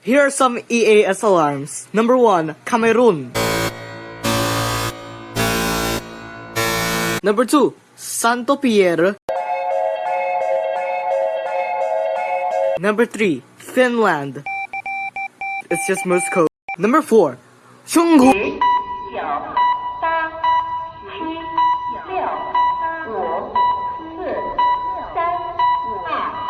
Here are some EAS alarms. Number 1, Cameroon. Number 2, Santo Pierre. Number 3, Finland. It's just Morse code. Number 4, Chunghu. 9、8、7、6、5、4、3、2、1。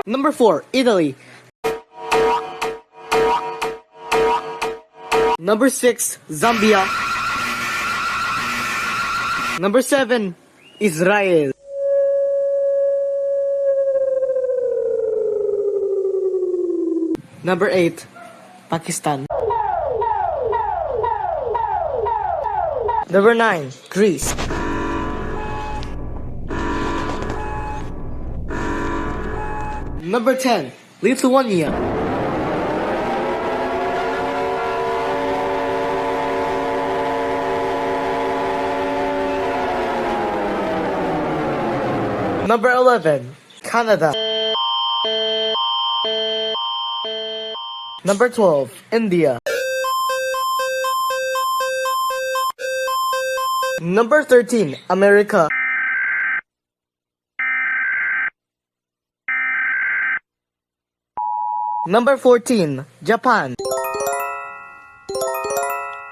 Number 4, Italy. Number 6, Zambia. Number 7, Israel. Number 8, Pakistan. Number 9, Greece. Number 10, Lithuania. Number 11, Canada. Number 12, India. Number 13, America. Number 14, Japan.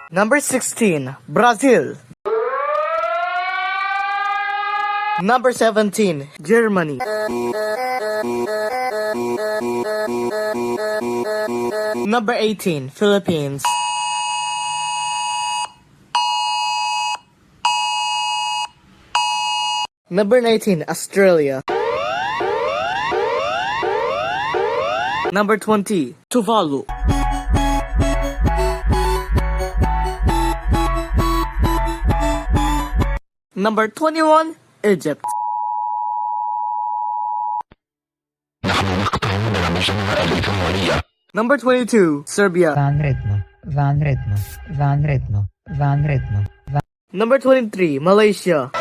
Number 16, Brazil. Number 17, Germany. Number 18, Philippines. Number 19, Australia. Number 20, Tuvalu. Number 21, Egypt. Number 22, Serbia. Van ritmo. Number 23, Malaysia.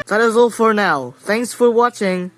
That is all for now. Thanks for watching.